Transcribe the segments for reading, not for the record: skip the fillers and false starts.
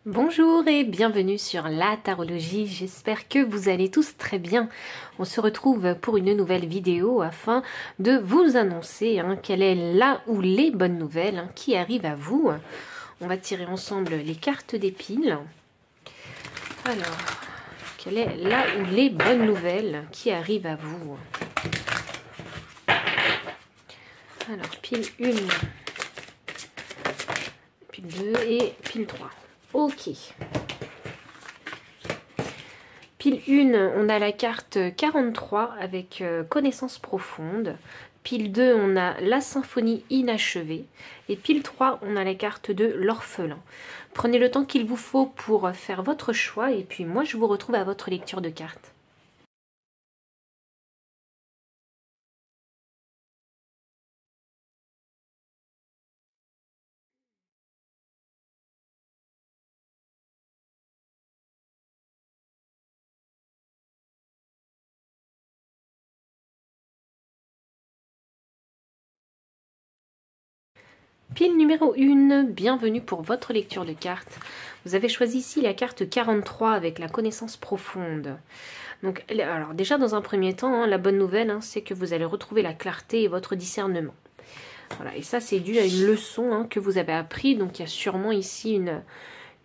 Bonjour et bienvenue sur la tarologie, j'espère que vous allez tous très bien. On se retrouve pour une nouvelle vidéo afin de vous annoncer quelle est la ou les bonnes nouvelles qui arrivent à vous. On va tirer ensemble les cartes des piles. Alors, quelle est la ou les bonnes nouvelles qui arrivent à vous? Alors, pile 1, pile 2 et pile 3. Ok. Pile 1, on a la carte 43 avec connaissance profonde. Pile 2, on a la symphonie inachevée. Et pile 3, on a la carte de l'orphelin. Prenez le temps qu'il vous faut pour faire votre choix. Et puis moi, je vous retrouve à votre lecture de cartes. Pile numéro 1, bienvenue pour votre lecture de cartes. Vous avez choisi ici la carte 43 avec la connaissance profonde. Donc, alors déjà dans un premier temps, la bonne nouvelle, c'est que vous allez retrouver la clarté et votre discernement. Voilà, et ça c'est dû à une leçon que vous avez appris. Donc il y a sûrement ici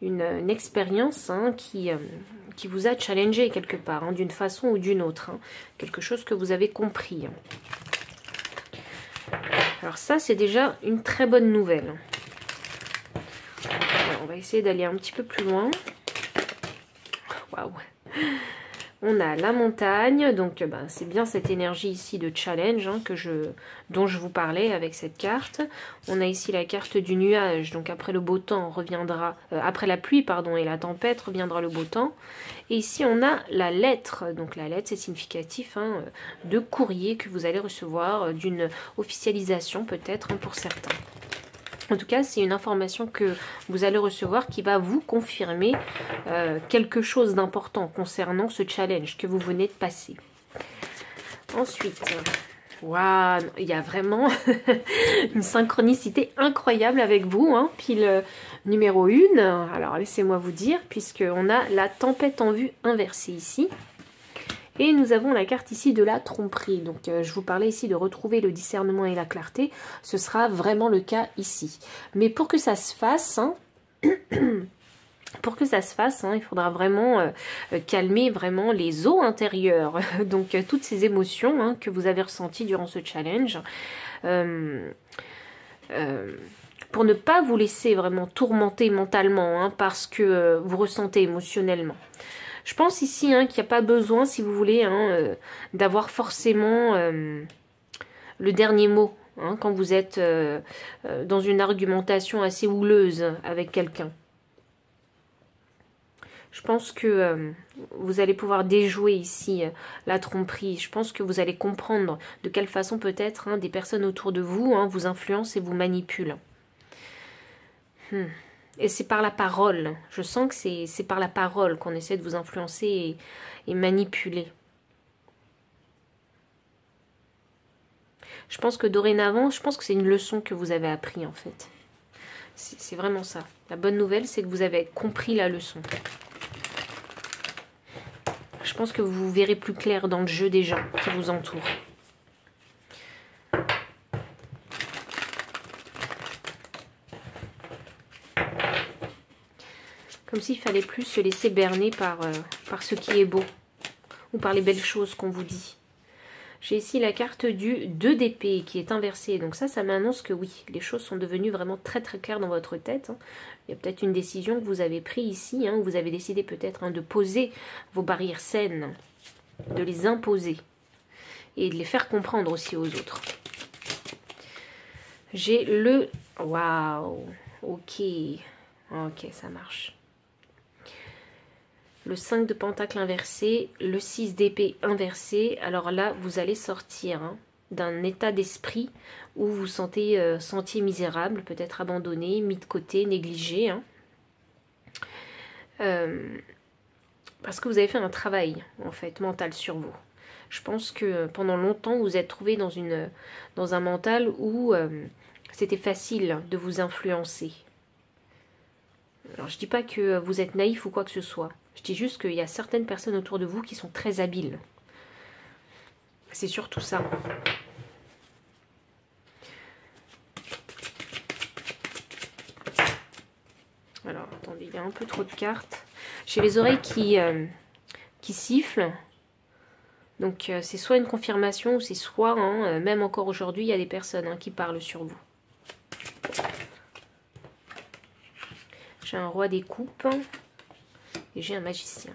une expérience qui vous a challengé quelque part, d'une façon ou d'une autre. Quelque chose que vous avez compris. Alors ça, c'est déjà une très bonne nouvelle. Alors, on va essayer d'aller un petit peu plus loin. Waouh! On a la montagne, donc c'est bien cette énergie ici de challenge dont je vous parlais avec cette carte. On a ici la carte du nuage, donc après le beau temps reviendra, après la pluie pardon et la tempête reviendra le beau temps. Et ici on a la lettre, donc la lettre c'est significatif de courrier que vous allez recevoir, d'une officialisation peut-être pour certains. En tout cas, c'est une information que vous allez recevoir qui va vous confirmer quelque chose d'important concernant ce challenge que vous venez de passer. Ensuite, waouh, il y a vraiment une synchronicité incroyable avec vous, pile numéro 1. Alors, laissez-moi vous dire, puisqu'on a la tempête en vue inversée ici. Et nous avons la carte ici de la tromperie. Donc je vous parlais ici de retrouver le discernement et la clarté. Ce sera vraiment le cas ici. Mais pour que ça se fasse, il faudra vraiment calmer vraiment les eaux intérieures. Donc toutes ces émotions que vous avez ressenties durant ce challenge. Pour ne pas vous laisser vraiment tourmenter mentalement parce que vous ressentez émotionnellement. Je pense ici qu'il n'y a pas besoin, si vous voulez, d'avoir forcément le dernier mot quand vous êtes dans une argumentation assez houleuse avec quelqu'un. Je pense que vous allez pouvoir déjouer ici la tromperie. Je pense que vous allez comprendre de quelle façon peut-être des personnes autour de vous vous influencent et vous manipulent. Et c'est par la parole. Je sens que c'est par la parole qu'on essaie de vous influencer et manipuler. Je pense que dorénavant, je pense que c'est une leçon que vous avez appris en fait. C'est vraiment ça. La bonne nouvelle, c'est que vous avez compris la leçon. Je pense que vous verrez plus clair dans le jeu des gens qui vous entourent. Comme s'il fallait plus se laisser berner par ce qui est beau. Ou par les belles choses qu'on vous dit. J'ai ici la carte du 2 d'épée qui est inversée. Donc ça m'annonce que oui, les choses sont devenues vraiment très très claires dans votre tête. Il y a peut-être une décision que vous avez prise ici. Où vous avez décidé peut-être de poser vos barrières saines. De les imposer. Et de les faire comprendre aussi aux autres. J'ai le... Waouh. Ok. Ok, ça marche. Le 5 de pentacle inversé, le 6 d'épée inversé. Alors là, vous allez sortir d'un état d'esprit où vous sentiez misérable, peut-être abandonné, mis de côté, négligé. Parce que vous avez fait un travail, en fait, mental sur vous. Je pense que pendant longtemps, vous vous êtes trouvé dans un mental où c'était facile de vous influencer. Alors, je dis pas que vous êtes naïf ou quoi que ce soit. Je dis juste qu'il y a certaines personnes autour de vous qui sont très habiles. C'est surtout ça. Alors, attendez, il y a un peu trop de cartes. J'ai les oreilles qui sifflent. Donc, c'est soit une confirmation ou c'est soit, hein, même encore aujourd'hui, il y a des personnes hein, qui parlent sur vous. J'ai un roi des coupes et j'ai un magicien.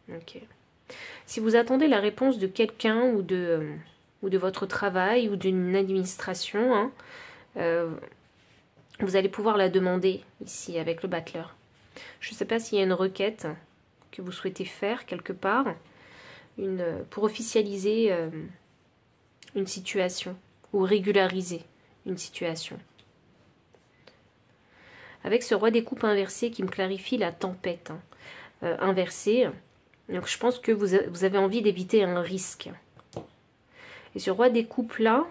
Ok. Si vous attendez la réponse de quelqu'un ou de votre travail ou d'une administration, hein, vous allez pouvoir la demander ici avec le battleur. Je ne sais pas s'il y a une requête que vous souhaitez faire quelque part pour officialiser une situation ou régulariser une situation. Avec ce roi des coupes inversé qui me clarifie la tempête hein, inversée, donc je pense que vous avez envie d'éviter un risque. Et ce roi des coupes là,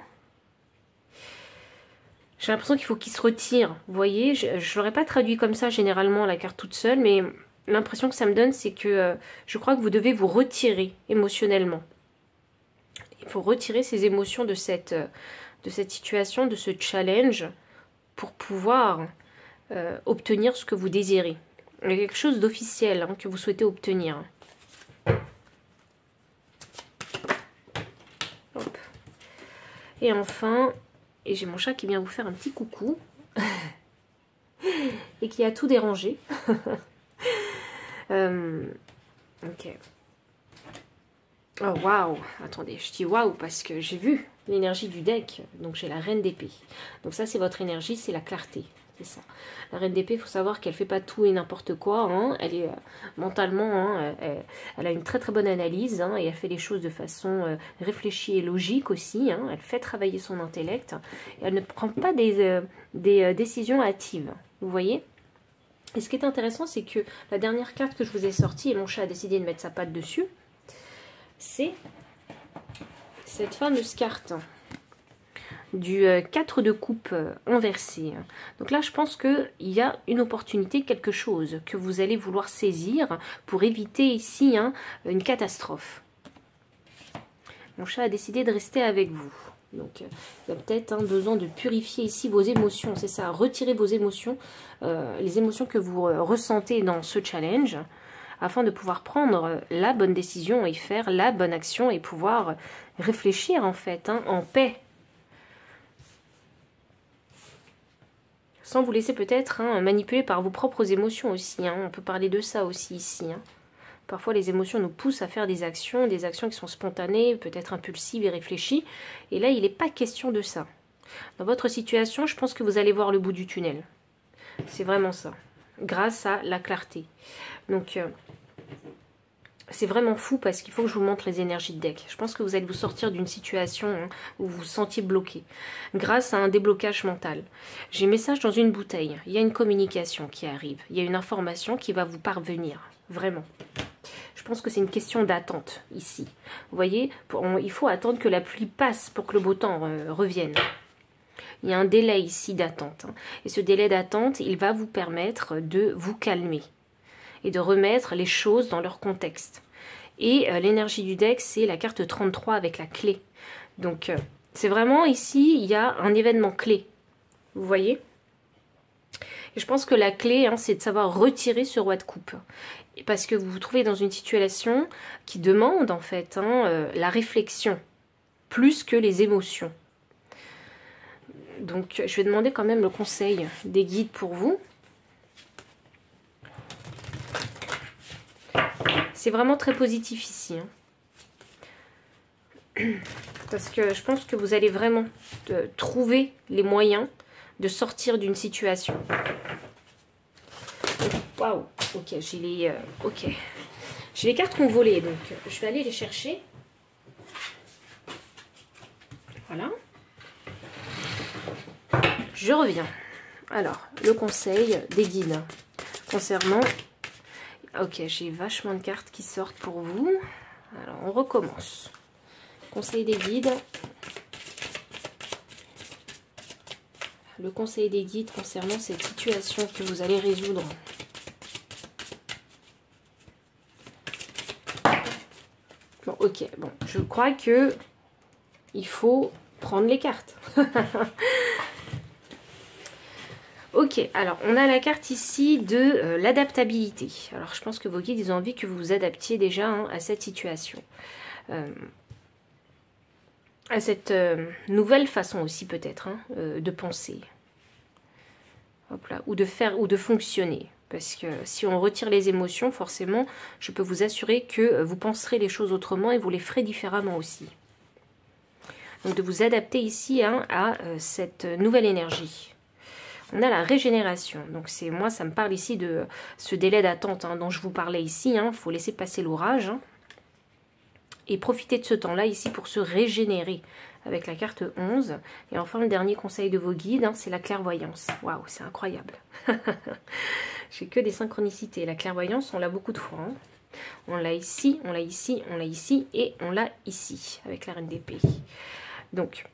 j'ai l'impression qu'il faut qu'il se retire. Vous voyez, je ne l'aurais pas traduit comme ça généralement la carte toute seule, mais l'impression que ça me donne, c'est que je crois que vous devez vous retirer émotionnellement. Il faut retirer ces émotions de cette situation, de ce challenge, pour pouvoir obtenir ce que vous désirez. Il y a quelque chose d'officiel hein, que vous souhaitez obtenir. Hop. Et enfin, et j'ai mon chat qui vient vous faire un petit coucou et qui a tout dérangé. Ok. Oh waouh, attendez, je dis waouh parce que j'ai vu l'énergie du deck. Donc j'ai la reine d'épée. Donc ça c'est votre énergie, c'est la clarté. C'est ça. La reine d'épée, il faut savoir qu'elle fait pas tout et n'importe quoi. Hein. Elle est mentalement, hein, elle a une très très bonne analyse hein, et elle fait les choses de façon réfléchie et logique aussi. Hein. Elle fait travailler son intellect. Et elle ne prend pas des décisions hâtives. Vous voyez? Et ce qui est intéressant, c'est que la dernière carte que je vous ai sortie, et mon chat a décidé de mettre sa patte dessus, c'est cette fameuse carte du 4 de coupe inversé. Donc là, je pense qu'il y a une opportunité, quelque chose que vous allez vouloir saisir pour éviter ici hein, une catastrophe. Mon chat a décidé de rester avec vous. Donc, il y a peut-être hein, besoin de purifier ici vos émotions. C'est ça, retirer vos émotions, les émotions que vous ressentez dans ce challenge, afin de pouvoir prendre la bonne décision et faire la bonne action et pouvoir réfléchir en fait, hein, en paix. Sans vous laisser peut-être hein, manipuler par vos propres émotions aussi. Hein. On peut parler de ça aussi ici. Hein. Parfois, les émotions nous poussent à faire des actions qui sont spontanées, peut-être impulsives et réfléchies. Et là, il n'est pas question de ça. Dans votre situation, je pense que vous allez voir le bout du tunnel. C'est vraiment ça. Grâce à la clarté. Donc, c'est vraiment fou parce qu'il faut que je vous montre les énergies de deck. Je pense que vous allez vous sortir d'une situation hein, où vous vous sentiez bloqué. Grâce à un déblocage mental. J'ai un message dans une bouteille. Il y a une communication qui arrive. Il y a une information qui va vous parvenir. Vraiment. Je pense que c'est une question d'attente ici. Vous voyez, il faut attendre que la pluie passe pour que le beau temps revienne. Il y a un délai ici d'attente. Hein. Et ce délai d'attente, il va vous permettre de vous calmer. Et de remettre les choses dans leur contexte. Et l'énergie du deck, c'est la carte 33 avec la clé. Donc, c'est vraiment ici, il y a un événement clé. Vous voyez? Et je pense que la clé, hein, c'est de savoir retirer ce roi de coupe. Parce que vous vous trouvez dans une situation qui demande, en fait, hein, la réflexion, plus que les émotions. Donc, je vais demander quand même le conseil des guides pour vous. C'est vraiment très positif ici. Hein. Parce que je pense que vous allez vraiment trouver les moyens de sortir d'une situation. Waouh, ok, j'ai les cartes qui ont volé, donc je vais aller les chercher. Voilà. Je reviens. Alors, le conseil des guides concernant... Ok, j'ai vachement de cartes qui sortent pour vous. Alors, on recommence. Conseil des guides. le conseil des guides concernant cette situation que vous allez résoudre. Bon, ok, bon, je crois que il faut prendre les cartes. Ok, alors on a la carte ici de l'adaptabilité. Alors je pense que vos guides, ils ont envie que vous vous adaptiez déjà hein, à cette situation. À cette nouvelle façon aussi peut-être hein, de penser. Hop là, ou de faire ou de fonctionner. Parce que si on retire les émotions, forcément, je peux vous assurer que vous penserez les choses autrement et vous les ferez différemment aussi. Donc de vous adapter ici hein, à cette nouvelle énergie. On a la régénération. Donc c'est moi, ça me parle ici de ce délai d'attente hein, dont je vous parlais ici. Il faut laisser passer l'orage. Hein, et profiter de ce temps-là ici pour se régénérer avec la carte 11. Et enfin, le dernier conseil de vos guides, hein, c'est la clairvoyance. Waouh, c'est incroyable. J'ai que des synchronicités. La clairvoyance, on l'a beaucoup de fois. Hein. On l'a ici, on l'a ici, on l'a ici et on l'a ici avec la reine d'épée. Donc,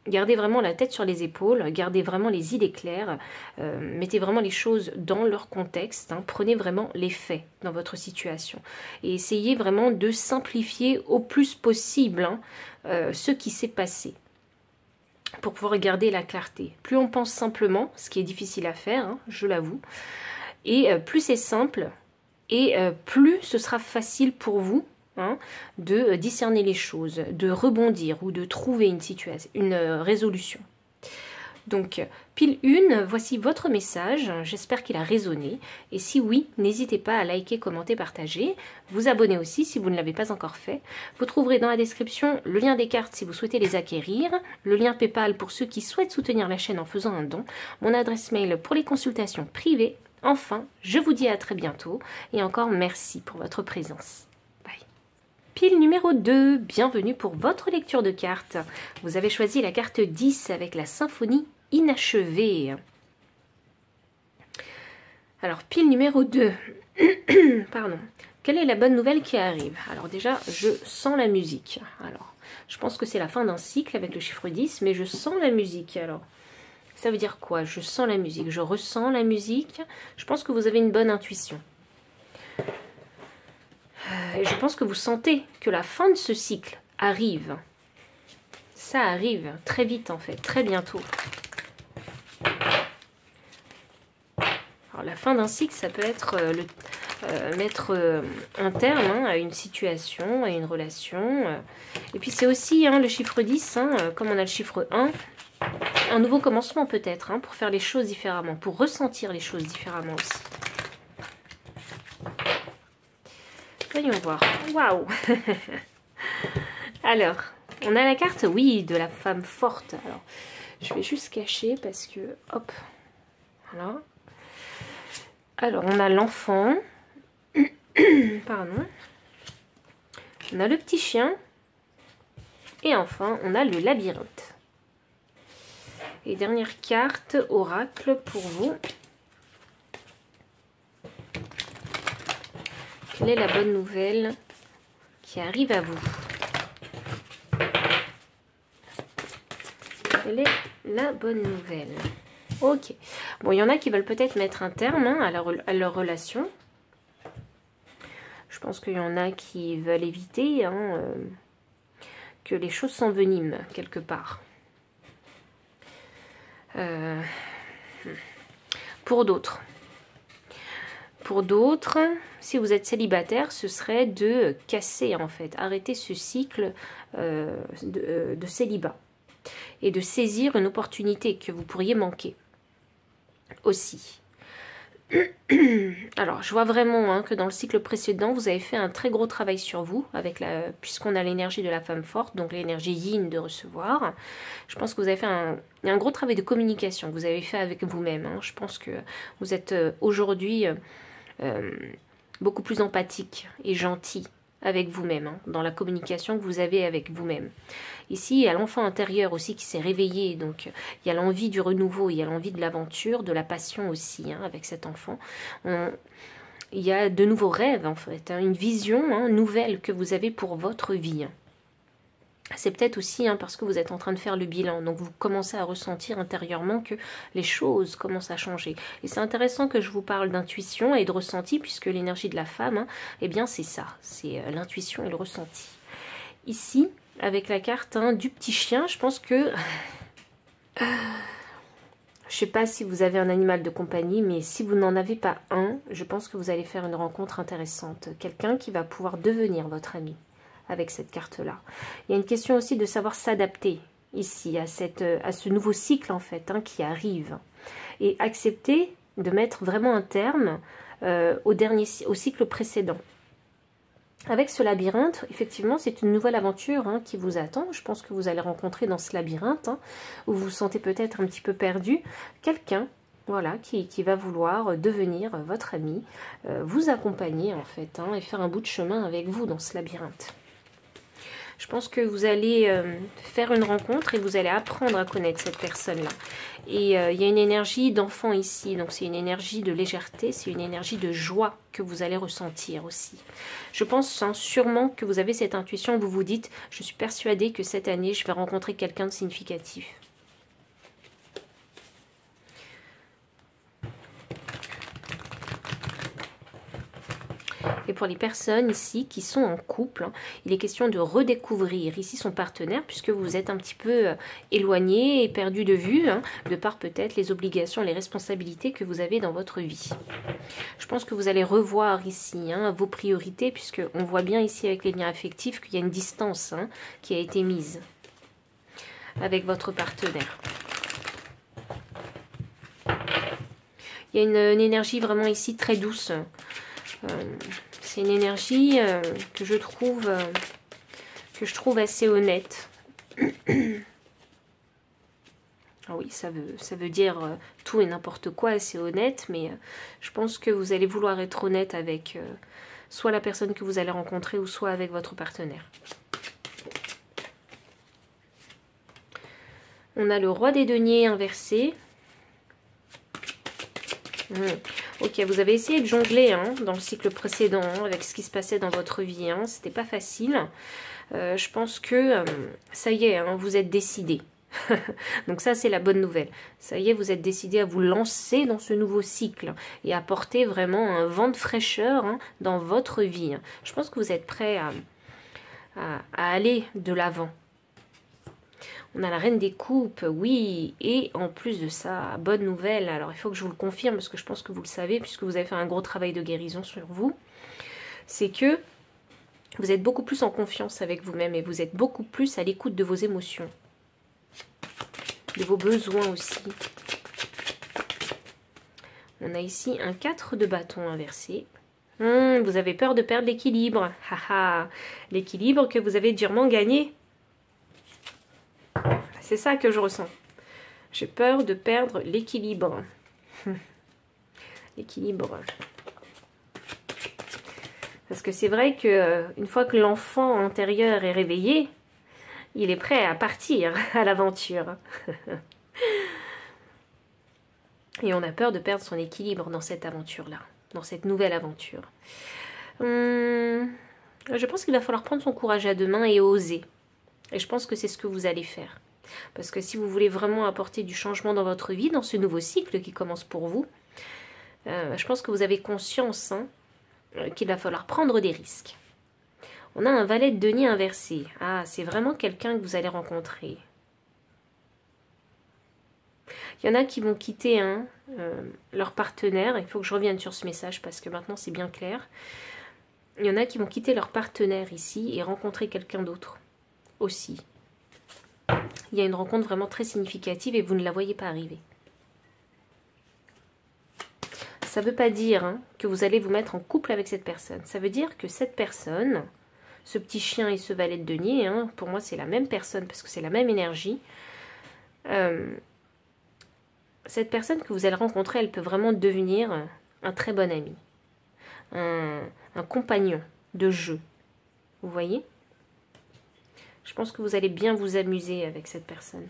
gardez vraiment la tête sur les épaules, gardez vraiment les idées claires, mettez vraiment les choses dans leur contexte, hein, prenez vraiment les faits dans votre situation et essayez vraiment de simplifier au plus possible hein, ce qui s'est passé pour pouvoir garder la clarté. Plus on pense simplement, ce qui est difficile à faire, hein, je l'avoue, et plus c'est simple et plus ce sera facile pour vous hein, de discerner les choses, de rebondir ou de trouver une situation, une résolution. Donc, pile 1, voici votre message. J'espère qu'il a résonné. Et si oui, n'hésitez pas à liker, commenter, partager. Vous abonner aussi si vous ne l'avez pas encore fait. Vous trouverez dans la description le lien des cartes si vous souhaitez les acquérir, le lien PayPal pour ceux qui souhaitent soutenir la chaîne en faisant un don, mon adresse mail pour les consultations privées. Enfin, je vous dis à très bientôt et encore merci pour votre présence. Pile numéro 2, bienvenue pour votre lecture de cartes. Vous avez choisi la carte 10 avec la symphonie inachevée. Alors, pile numéro 2, pardon. Quelle est la bonne nouvelle qui arrive? Alors déjà, je sens la musique. Alors, je pense que c'est la fin d'un cycle avec le chiffre 10, mais je sens la musique. Alors, ça veut dire quoi? Je sens la musique, je ressens la musique. Je pense que vous avez une bonne intuition. Et je pense que vous sentez que la fin de ce cycle arrive. Ça arrive très vite en fait, très bientôt. Alors la fin d'un cycle, ça peut être mettre un terme hein, à une situation, à une relation. Et puis c'est aussi hein, le chiffre 10, hein, comme on a le chiffre 1, un nouveau commencement peut-être, hein, pour faire les choses différemment, pour ressentir les choses différemment aussi. Voyons voir. Waouh. Alors, on a la carte, oui, de la femme forte. Alors, je vais juste cacher parce que, hop, voilà. Alors, on a l'enfant. Pardon. On a le petit chien. Et enfin, on a le labyrinthe. Et dernière carte, oracle pour vous. Quelle est la bonne nouvelle qui arrive à vous? Quelle est la bonne nouvelle? Ok. Bon, il y en a qui veulent peut-être mettre un terme hein, à leur relation. Je pense qu'il y en a qui veulent éviter hein, que les choses s'enveniment quelque part. Pour d'autres, si vous êtes célibataire, ce serait de casser en fait, arrêter ce cycle de célibat et de saisir une opportunité que vous pourriez manquer aussi. Alors, je vois vraiment hein, que dans le cycle précédent, vous avez fait un très gros travail sur vous, puisqu'on a l'énergie de la femme forte, donc l'énergie yin de recevoir. Je pense que vous avez fait un gros travail de communication que vous avez fait avec vous-même. Hein. Je pense que vous êtes aujourd'hui beaucoup plus empathique et gentil avec vous-même, hein, dans la communication que vous avez avec vous-même. Ici, il y a l'enfant intérieur aussi qui s'est réveillé, donc il y a l'envie du renouveau, il y a l'envie de l'aventure, de la passion aussi, hein, avec cet enfant. Il y a de nouveaux rêves, en fait, hein, une vision hein, nouvelle que vous avez pour votre vie. C'est peut-être aussi parce que vous êtes en train de faire le bilan. Donc vous commencez à ressentir intérieurement que les choses commencent à changer. Et c'est intéressant que je vous parle d'intuition et de ressenti, puisque l'énergie de la femme, eh bien c'est ça. C'est l'intuition et le ressenti. Ici, avec la carte du petit chien, je pense que... Je ne sais pas si vous avez un animal de compagnie, mais si vous n'en avez pas un, je pense que vous allez faire une rencontre intéressante. Quelqu'un qui va pouvoir devenir votre ami avec cette carte-là. Il y a une question aussi de savoir s'adapter ici à ce nouveau cycle en fait qui arrive. Et accepter de mettre vraiment un terme au cycle précédent. Avec ce labyrinthe, effectivement, c'est une nouvelle aventure qui vous attend. Je pense que vous allez rencontrer dans ce labyrinthe, où vous vous sentez peut-être un petit peu perdu, quelqu'un voilà, qui va vouloir devenir votre ami, vous accompagner en fait, et faire un bout de chemin avec vous dans ce labyrinthe. Je pense que vous allez faire une rencontre et vous allez apprendre à connaître cette personne-là. Et il y a une énergie d'enfant ici, donc c'est une énergie de légèreté, c'est une énergie de joie que vous allez ressentir aussi. Je pense sûrement que vous avez cette intuition, vous vous dites, je suis persuadée que cette année, je vais rencontrer quelqu'un de significatif. Et pour les personnes ici qui sont en couple, il est question de redécouvrir ici son partenaire puisque vous êtes un petit peu éloigné et perdu de vue, de par peut-être les obligations, les responsabilités que vous avez dans votre vie. Je pense que vous allez revoir ici vos priorités puisque on voit bien ici avec les liens affectifs qu'il y a une distance qui a été mise avec votre partenaire. Il y a une énergie vraiment ici très douce. C'est une énergie que je trouve assez honnête. Ah oui, ça veut dire tout et n'importe quoi, c'est honnête, mais je pense que vous allez vouloir être honnête avec soit la personne que vous allez rencontrer ou soit avec votre partenaire. On a le roi des deniers inversé. Ok, vous avez essayé de jongler dans le cycle précédent avec ce qui se passait dans votre vie. C'était pas facile. Je pense que ça y est, vous êtes décidé. Donc ça, c'est la bonne nouvelle. Ça y est, vous êtes décidé à vous lancer dans ce nouveau cycle et apporter vraiment un vent de fraîcheur dans votre vie. Je pense que vous êtes prêt à aller de l'avant. On a la reine des coupes, oui, et en plus de ça, bonne nouvelle, alors il faut que je vous le confirme, parce que je pense que vous le savez, puisque vous avez fait un gros travail de guérison sur vous, c'est que vous êtes beaucoup plus en confiance avec vous-même, et vous êtes beaucoup plus à l'écoute de vos émotions, de vos besoins aussi. On a ici un 4 de bâton inversé. Vous avez peur de perdre l'équilibre, l'équilibre que vous avez durement gagné. C'est ça que je ressens. J'ai peur de perdre l'équilibre. L'équilibre. Parce que c'est vrai que une fois que l'enfant intérieur est réveillé, il est prêt à partir à l'aventure. Et on a peur de perdre son équilibre dans cette aventure-là, dans cette nouvelle aventure. Je pense qu'il va falloir prendre son courage à deux mains et oser. Et je pense que c'est ce que vous allez faire. Parce que si vous voulez vraiment apporter du changement dans votre vie, dans ce nouveau cycle qui commence pour vous, je pense que vous avez conscience qu'il va falloir prendre des risques. On a un valet de denier inversé. Ah, c'est vraiment quelqu'un que vous allez rencontrer. Il y en a qui vont quitter leur partenaire. Il faut que je revienne sur ce message parce que maintenant c'est bien clair. Il y en a qui vont quitter leur partenaire ici et rencontrer quelqu'un d'autre aussi. Il y a une rencontre vraiment très significative et vous ne la voyez pas arriver. Ça ne veut pas dire que vous allez vous mettre en couple avec cette personne. Ça veut dire que cette personne, ce petit chien et ce valet de denier, pour moi c'est la même personne parce que c'est la même énergie. Cette personne que vous allez rencontrer, elle peut vraiment devenir un très bon ami. Un compagnon de jeu. Vous voyez ? Je pense que vous allez bien vous amuser avec cette personne.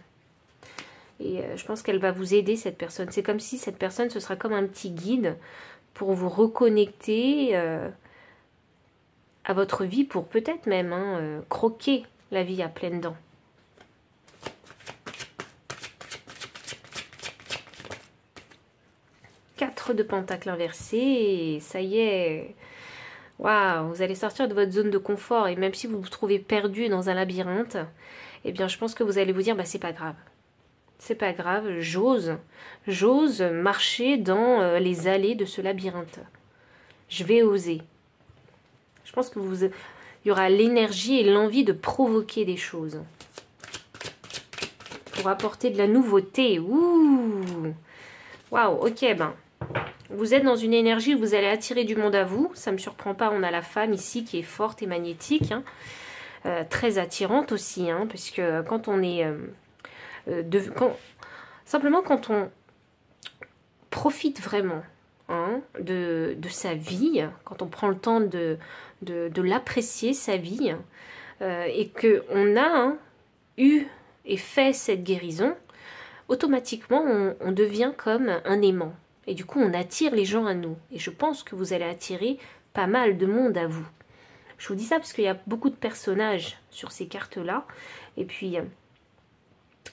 Et je pense qu'elle va vous aider, cette personne. C'est comme si cette personne, ce sera comme un petit guide pour vous reconnecter à votre vie, pour peut-être même croquer la vie à pleines dents. Quatre de pentacles inversés, ça y est. Waouh, vous allez sortir de votre zone de confort et même si vous vous trouvez perdu dans un labyrinthe, eh bien je pense que vous allez vous dire, bah c'est pas grave. C'est pas grave, j'ose marcher dans les allées de ce labyrinthe. Je vais oser. Je pense que il y aura l'énergie et l'envie de provoquer des choses. Pour apporter de la nouveauté. Ouh. Waouh, ok, ben. Vous êtes dans une énergie où vous allez attirer du monde à vous. Ça ne me surprend pas, on a la femme ici qui est forte et magnétique. Hein. Très attirante aussi, hein, parce que quand on est... simplement quand on profite vraiment hein, de sa vie, quand on prend le temps de l'apprécier, sa vie, et qu'on a hein, eu et fait cette guérison, automatiquement on devient comme un aimant. Et du coup, on attire les gens à nous. Et je pense que vous allez attirer pas mal de monde à vous. Je vous dis ça parce qu'il y a beaucoup de personnages sur ces cartes-là. Et puis,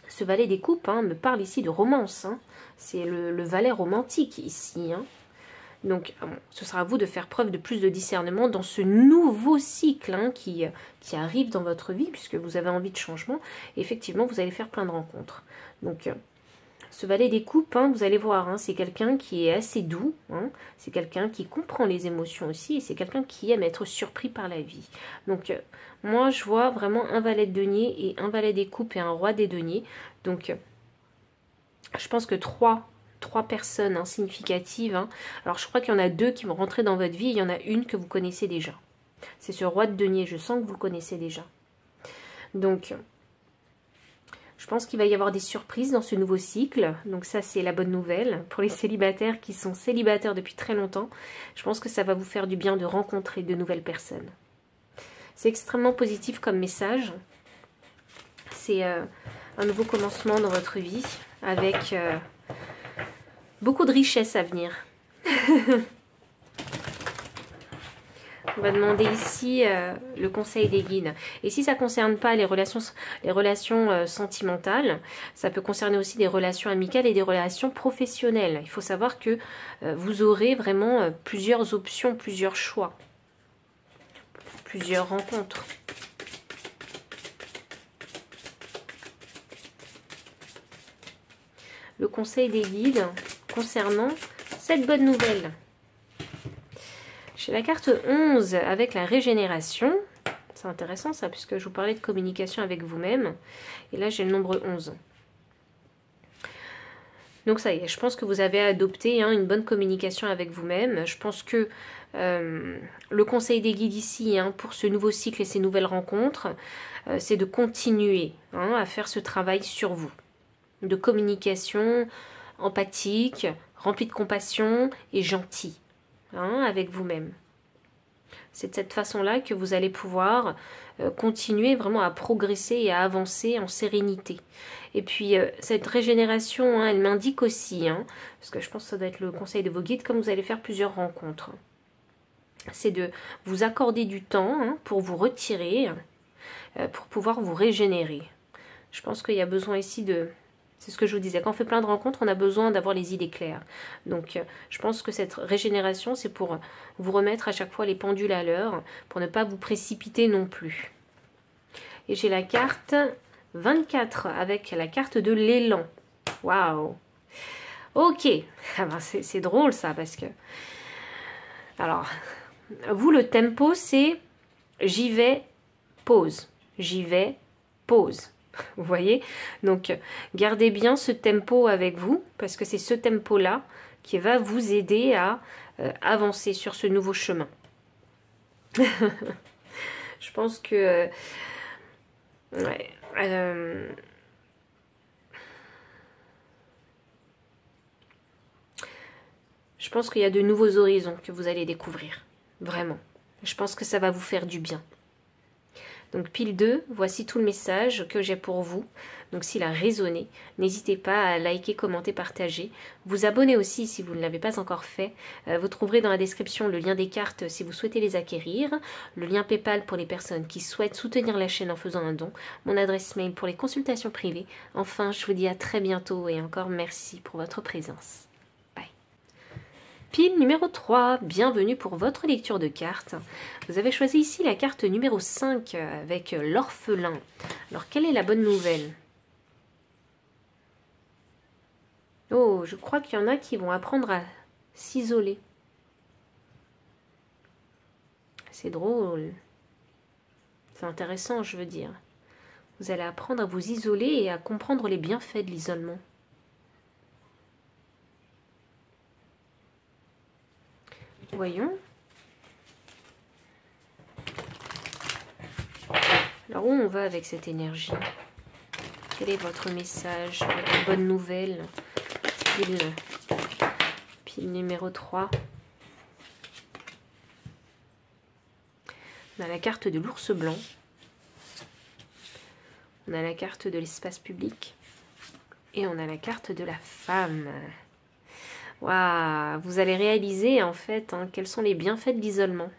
ce valet des coupes hein, me parle ici de romance. Hein. C'est le valet romantique ici. Hein. Donc, ce sera à vous de faire preuve de plus de discernement dans ce nouveau cycle hein, qui arrive dans votre vie, puisque vous avez envie de changement. Et effectivement, vous allez faire plein de rencontres. Donc... ce valet des coupes, hein, vous allez voir, hein, c'est quelqu'un qui est assez doux, hein, c'est quelqu'un qui comprend les émotions aussi, et c'est quelqu'un qui aime être surpris par la vie. Donc, moi, je vois vraiment un valet de denier et un valet des coupes et un roi des deniers. Donc, je pense que trois personnes hein, significatives. Hein. Alors, je crois qu'il y en a deux qui vont rentrer dans votre vie, il y en a une que vous connaissez déjà. C'est ce roi de denier, je sens que vous le connaissez déjà. Donc... je pense qu'il va y avoir des surprises dans ce nouveau cycle. Donc ça, c'est la bonne nouvelle. Pour les célibataires qui sont célibataires depuis très longtemps, je pense que ça va vous faire du bien de rencontrer de nouvelles personnes. C'est extrêmement positif comme message. C'est un nouveau commencement dans votre vie avec beaucoup de richesse à venir. On va demander ici le conseil des guides. Et si ça ne concerne pas les relations sentimentales, ça peut concerner aussi des relations amicales et des relations professionnelles. Il faut savoir que vous aurez vraiment plusieurs options, plusieurs choix, plusieurs rencontres. Le conseil des guides concernant cette bonne nouvelle. J'ai la carte 11 avec la régénération. C'est intéressant ça, puisque je vous parlais de communication avec vous-même. Et là, j'ai le nombre 11. Donc ça y est, je pense que vous avez adopté hein, une bonne communication avec vous-même. Je pense que le conseil des guides ici, hein, pour ce nouveau cycle et ces nouvelles rencontres, c'est de continuer hein, à faire ce travail sur vous. De communication empathique, remplie de compassion et gentil. Hein, avec vous-même. C'est de cette façon-là que vous allez pouvoir continuer vraiment à progresser et à avancer en sérénité. Et puis, cette régénération, hein, elle m'indique aussi, hein, parce que je pense que ça doit être le conseil de vos guides, comme vous allez faire plusieurs rencontres. C'est de vous accorder du temps hein, pour vous retirer, pour pouvoir vous régénérer. Je pense qu'il y a besoin ici de... C'est ce que je vous disais, quand on fait plein de rencontres, on a besoin d'avoir les idées claires. Donc, je pense que cette régénération, c'est pour vous remettre à chaque fois les pendules à l'heure, pour ne pas vous précipiter non plus. Et j'ai la carte 24 avec la carte de l'élan. Waouh! Ok, ah ben c'est drôle ça, parce que... Alors, vous, le tempo, c'est j'y vais, pause. J'y vais, pause. Vous voyez? Donc, gardez bien ce tempo avec vous, parce que c'est ce tempo-là qui va vous aider à avancer sur ce nouveau chemin. Je pense que... ouais, je pense qu'il y a de nouveaux horizons que vous allez découvrir. Vraiment. Je pense que ça va vous faire du bien. Donc pile 2, voici tout le message que j'ai pour vous. Donc s'il a résonné, n'hésitez pas à liker, commenter, partager. Vous abonner aussi si vous ne l'avez pas encore fait. Vous trouverez dans la description le lien des cartes si vous souhaitez les acquérir. Le lien PayPal pour les personnes qui souhaitent soutenir la chaîne en faisant un don. Mon adresse mail pour les consultations privées. Enfin, je vous dis à très bientôt et encore merci pour votre présence. Pile numéro 3, bienvenue pour votre lecture de cartes. Vous avez choisi ici la carte numéro 5 avec l'orphelin. Alors, quelle est la bonne nouvelle? Oh, je crois qu'il y en a qui vont apprendre à s'isoler. C'est drôle. C'est intéressant, je veux dire. Vous allez apprendre à vous isoler et à comprendre les bienfaits de l'isolement. Voyons. Alors où on va avec cette énergie? Quel est votre message, votre bonne nouvelle? Pile numéro 3. On a la carte de l'ours blanc. On a la carte de l'espace public. Et on a la carte de la femme. Waouh, vous allez réaliser en fait quels sont les bienfaits de l'isolement.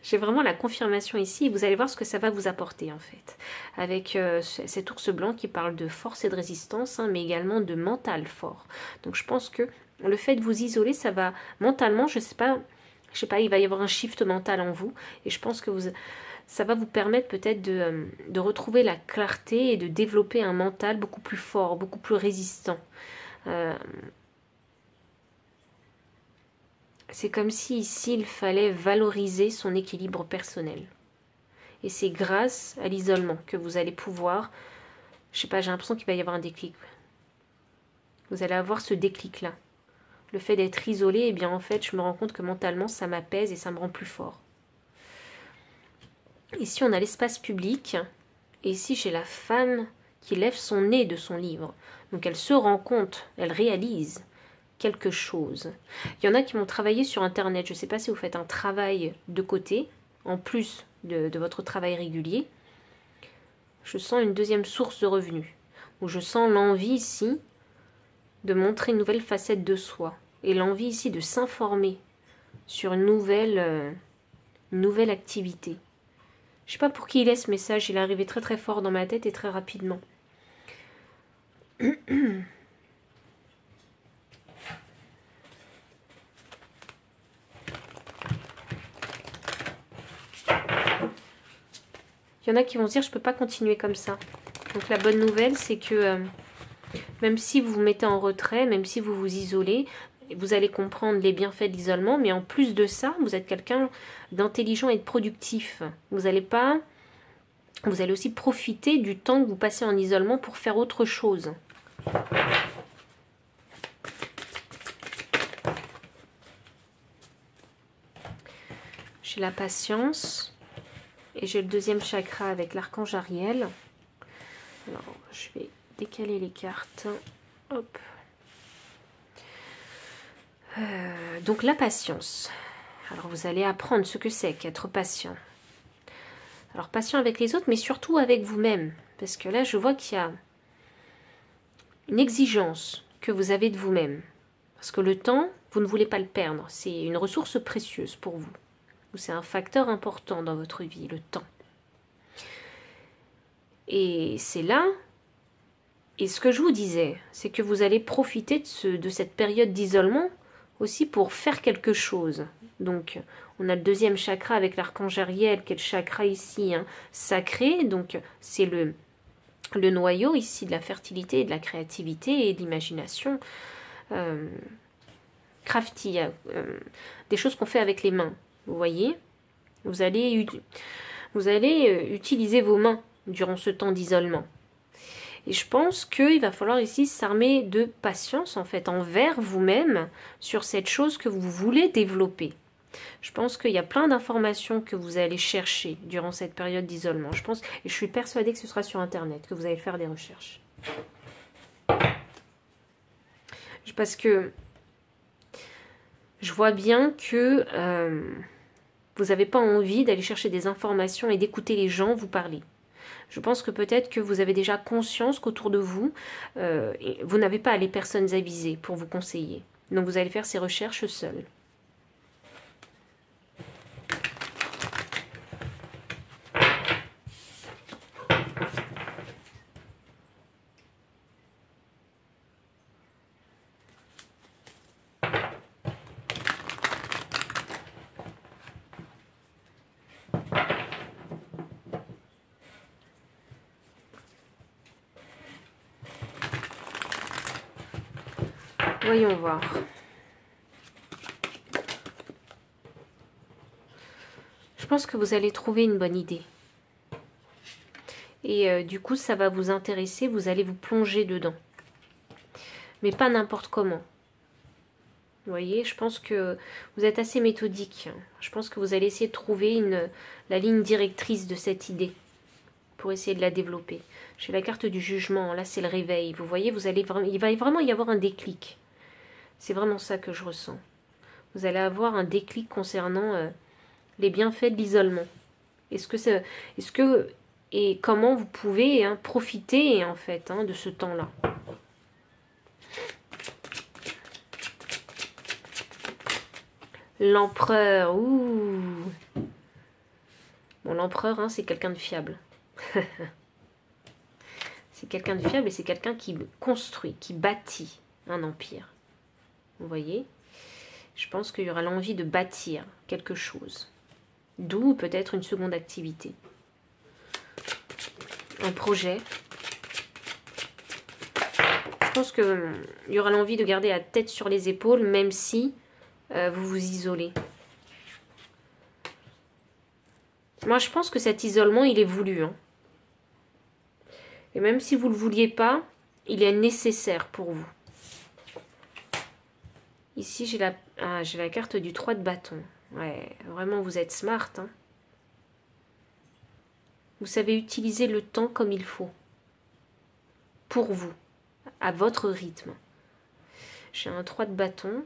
J'ai vraiment la confirmation ici et vous allez voir ce que ça va vous apporter en fait. Avec cet ours blanc qui parle de force et de résistance, mais également de mental fort. Donc je pense que le fait de vous isoler, ça va mentalement, je sais pas, il va y avoir un shift mental en vous. Et je pense que ça va vous permettre peut-être de retrouver la clarté et de développer un mental beaucoup plus fort, beaucoup plus résistant. C'est comme si ici il fallait valoriser son équilibre personnel. Et c'est grâce à l'isolement que vous allez pouvoir, je sais pas, j'ai l'impression qu'il va y avoir un déclic. Vous allez avoir ce déclic-là. Le fait d'être isolé, eh bien en fait, je me rends compte que mentalement, ça m'apaise et ça me rend plus fort. Ici, on a l'espace public. Et ici, j'ai la femme qui lève son nez de son livre. Donc, elle se rend compte, elle réalise quelque chose. Il y en a qui vont travailler sur Internet. Je ne sais pas si vous faites un travail de côté, en plus de votre travail régulier. Je sens une deuxième source de revenus. Où je sens l'envie ici de montrer une nouvelle facette de soi. Et l'envie ici de s'informer sur une nouvelle activité. Je ne sais pas pour qui il est ce message, il est arrivé très très fort dans ma tête et très rapidement. Il y en a qui vont se dire je ne peux pas continuer comme ça. Donc la bonne nouvelle c'est que même si vous vous mettez en retrait, même si vous vous isolez, vous allez comprendre les bienfaits de l'isolement, mais en plus de ça, vous êtes quelqu'un d'intelligent et de productif. Vous allez aussi profiter du temps que vous passez en isolement pour faire autre chose. J'ai la patience et j'ai le deuxième chakra avec l'archange Ariel. Alors, je vais décaler les cartes. Hop. Donc la patience. Alors vous allez apprendre ce que c'est qu'être patient. Alors patient avec les autres, mais surtout avec vous-même. Parce que là, je vois qu'il y a une exigence que vous avez de vous-même. Parce que le temps, vous ne voulez pas le perdre. C'est une ressource précieuse pour vous. C'est un facteur important dans votre vie, le temps. Et c'est là, et ce que je vous disais, c'est que vous allez profiter de cette période d'isolement aussi pour faire quelque chose. Donc, on a le deuxième chakra avec l'archange Ariel, qui est le chakra ici, sacré. Donc, c'est le noyau ici de la fertilité, de la créativité et de l'imagination. Crafty, des choses qu'on fait avec les mains. Vous voyez, vous allez utiliser vos mains durant ce temps d'isolement. Et je pense qu'il va falloir ici s'armer de patience, en fait, envers vous-même sur cette chose que vous voulez développer. Je pense qu'il y a plein d'informations que vous allez chercher durant cette période d'isolement. Et je suis persuadée que ce sera sur Internet, que vous allez faire des recherches. Parce que je vois bien que Vous n'avez pas envie d'aller chercher des informations et d'écouter les gens vous parler. Je pense que peut-être que vous avez déjà conscience qu'autour de vous, vous n'avez pas les personnes avisées pour vous conseiller. Donc vous allez faire ces recherches seul. Voyons voir. Je pense que vous allez trouver une bonne idée. Et du coup, ça va vous intéresser, vous allez vous plonger dedans. Mais pas n'importe comment. Vous voyez, je pense que vous êtes assez méthodique. Je pense que vous allez essayer de trouver la ligne directrice de cette idée pour essayer de la développer. J'ai la carte du jugement, là c'est le réveil. Vous voyez, il va vraiment y avoir un déclic. C'est vraiment ça que je ressens. Vous allez avoir un déclic concernant les bienfaits de l'isolement. Et comment vous pouvez profiter en fait de ce temps-là. L'empereur, ouh. Bon, l'empereur, c'est quelqu'un de fiable. C'est quelqu'un de fiable et c'est quelqu'un qui construit, qui bâtit un empire. Vous voyez? Je pense qu'il y aura l'envie de bâtir quelque chose. D'où peut-être une seconde activité. Un projet. Je pense qu'il y aura l'envie de garder la tête sur les épaules, même si vous vous isolez. Moi, je pense que cet isolement, il est voulu. Et même si vous ne le vouliez pas, il est nécessaire pour vous. Ici, j'ai la carte du 3 de bâton. Ouais, vraiment, vous êtes smart. Vous savez utiliser le temps comme il faut. Pour vous, à votre rythme. J'ai un 3 de bâton.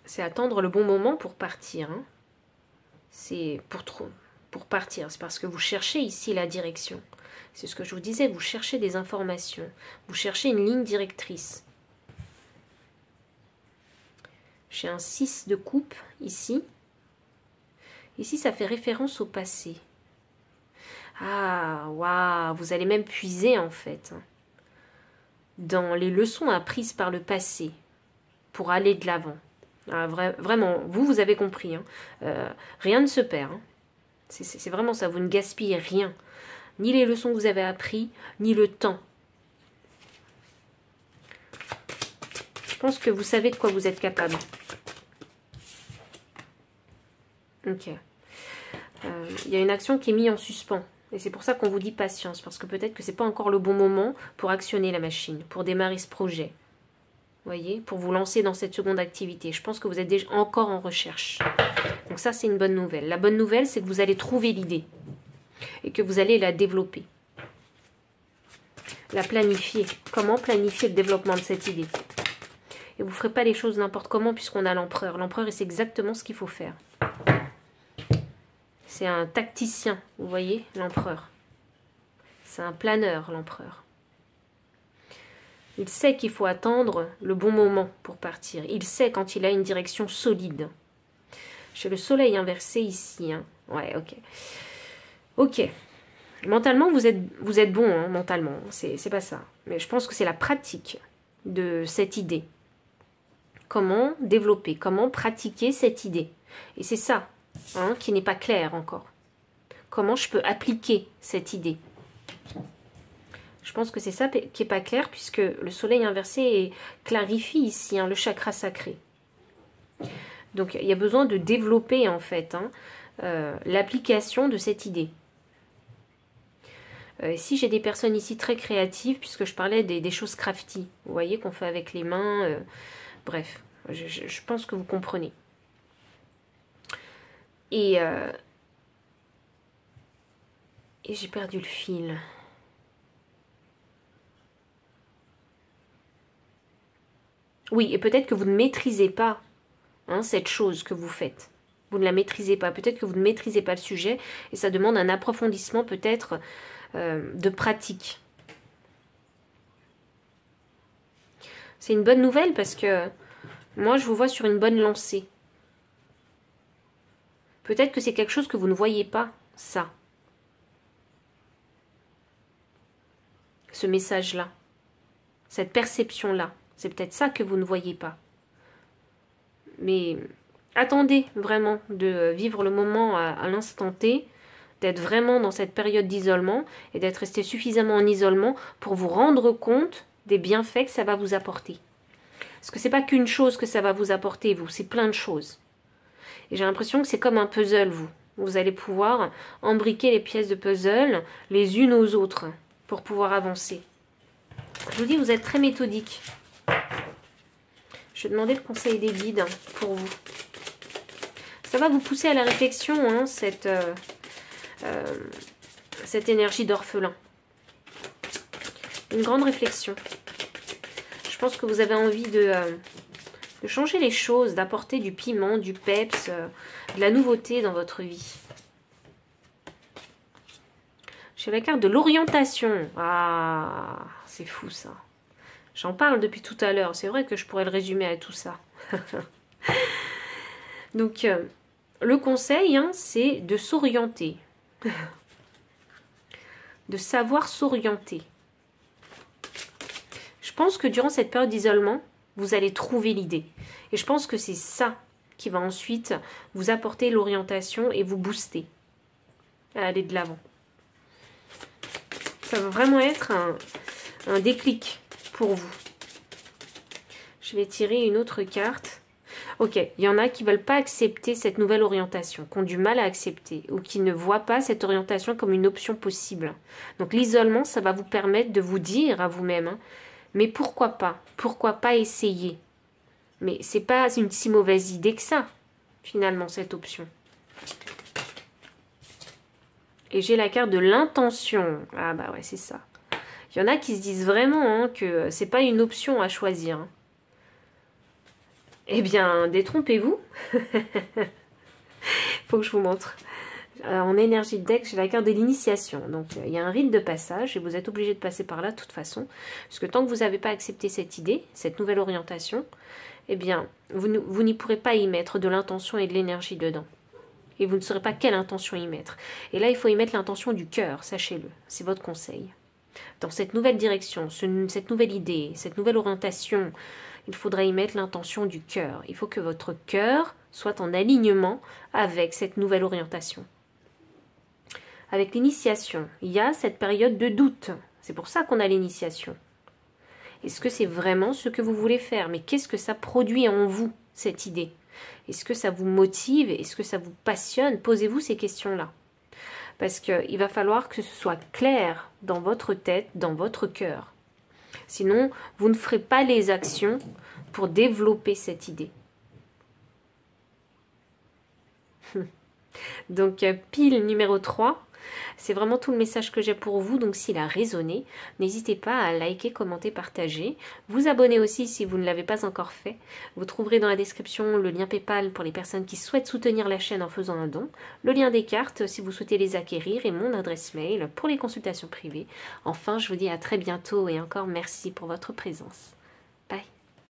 C'est attendre le bon moment pour partir. C'est pour partir. C'est parce que vous cherchez ici la direction. C'est ce que je vous disais, vous cherchez des informations. Vous cherchez une ligne directrice. J'ai un 6 de coupe ici. Ici, ça fait référence au passé. Ah, waouh, vous allez même puiser en fait dans les leçons apprises par le passé pour aller de l'avant. Ah, vraiment, vous avez compris. Rien ne se perd. C'est vraiment ça, vous ne gaspillez rien. Ni les leçons que vous avez apprises, ni le temps. Je pense que vous savez de quoi vous êtes capable. Ok. Il y a une action qui est mise en suspens. Et c'est pour ça qu'on vous dit patience. Parce que peut-être que ce n'est pas encore le bon moment pour actionner la machine. Pour démarrer ce projet. Vous voyez, pour vous lancer dans cette seconde activité. Je pense que vous êtes déjà encore en recherche. Donc ça, c'est une bonne nouvelle. La bonne nouvelle, c'est que vous allez trouver l'idée. Et que vous allez la développer. La planifier. Comment planifier le développement de cette idée? Et vous ne ferez pas les choses n'importe comment puisqu'on a l'empereur. L'empereur, c'est exactement ce qu'il faut faire. C'est un tacticien, vous voyez, l'empereur. C'est un planeur, l'empereur. Il sait qu'il faut attendre le bon moment pour partir. Il sait quand il a une direction solide. J'ai le soleil inversé ici. Ouais, ok. Ok. Mentalement, vous êtes bon, mentalement. C'est pas ça. Mais je pense que c'est la pratique de cette idée. Comment développer, comment pratiquer cette idée. Et c'est ça qui n'est pas clair encore. Comment je peux appliquer cette idée. Je pense que c'est ça qui n'est pas clair puisque le soleil inversé clarifie ici le chakra sacré. Donc il y a besoin de développer en fait l'application de cette idée. Ici j'ai des personnes ici très créatives puisque je parlais des choses crafty. Vous voyez qu'on fait avec les mains. Bref, je pense que vous comprenez. Et j'ai perdu le fil. Oui, et peut-être que vous ne maîtrisez pas cette chose que vous faites. Vous ne la maîtrisez pas. Peut-être que vous ne maîtrisez pas le sujet et ça demande un approfondissement peut-être de pratique. C'est une bonne nouvelle parce que moi, je vous vois sur une bonne lancée. Peut-être que c'est quelque chose que vous ne voyez pas, ça. Ce message-là. Cette perception-là. C'est peut-être ça que vous ne voyez pas. Mais attendez vraiment de vivre le moment à l'instant T, d'être vraiment dans cette période d'isolement et d'être resté suffisamment en isolement pour vous rendre compte des bienfaits que ça va vous apporter. Parce que c'est pas qu'une chose que ça va vous apporter, vous, c'est plein de choses. Et j'ai l'impression que c'est comme un puzzle, vous. Vous allez pouvoir embriquer les pièces de puzzle les unes aux autres pour pouvoir avancer. Je vous dis, vous êtes très méthodique. Je vais demander le conseil des guides pour vous. Ça va vous pousser à la réflexion, hein, cette énergie d'orphelin. Une grande réflexion. Je pense que vous avez envie de changer les choses, d'apporter du piment, du peps, de la nouveauté dans votre vie. J'ai la carte de l'orientation. Ah, c'est fou ça. J'en parle depuis tout à l'heure. C'est vrai que je pourrais le résumer à tout ça. Donc, le conseil, hein, c'est de s'orienter. De savoir s'orienter. Je pense que durant cette période d'isolement, vous allez trouver l'idée. Et je pense que c'est ça qui va ensuite vous apporter l'orientation et vous booster à aller de l'avant. Ça va vraiment être un déclic pour vous. Je vais tirer une autre carte. Ok, il y en a qui ne veulent pas accepter cette nouvelle orientation, qui ont du mal à accepter ou qui ne voient pas cette orientation comme une option possible. Donc l'isolement, ça va vous permettre de vous dire à vous-même, hein, mais pourquoi pas? Pourquoi pas essayer? Mais c'est pas une si mauvaise idée que ça, finalement, cette option. Et j'ai la carte de l'intention. Ah bah ouais, c'est ça. Il y en a qui se disent vraiment hein, que c'est pas une option à choisir. Eh bien, détrompez-vous. Faut que je vous montre. En énergie de deck, j'ai la carte de l'initiation. Donc, il y a un rite de passage et vous êtes obligé de passer par là de toute façon. Parce que tant que vous n'avez pas accepté cette idée, cette nouvelle orientation, eh bien, vous n'y pourrez pas y mettre de l'intention et de l'énergie dedans. Et vous ne saurez pas quelle intention y mettre. Et là, il faut y mettre l'intention du cœur, sachez-le. C'est votre conseil. Dans cette nouvelle direction, cette nouvelle idée, cette nouvelle orientation, il faudra y mettre l'intention du cœur. Il faut que votre cœur soit en alignement avec cette nouvelle orientation. Avec l'initiation, il y a cette période de doute. C'est pour ça qu'on a l'initiation. Est-ce que c'est vraiment ce que vous voulez faire? Mais qu'est-ce que ça produit en vous, cette idée? Est-ce que ça vous motive? Est-ce que ça vous passionne? Posez-vous ces questions-là. Parce qu'il va falloir que ce soit clair dans votre tête, dans votre cœur. Sinon, vous ne ferez pas les actions pour développer cette idée. Donc, pile numéro 3. C'est vraiment tout le message que j'ai pour vous, donc s'il a résonné, n'hésitez pas à liker, commenter, partager. Vous abonner aussi si vous ne l'avez pas encore fait. Vous trouverez dans la description le lien PayPal pour les personnes qui souhaitent soutenir la chaîne en faisant un don, le lien des cartes si vous souhaitez les acquérir et mon adresse mail pour les consultations privées. Enfin, je vous dis à très bientôt et encore merci pour votre présence.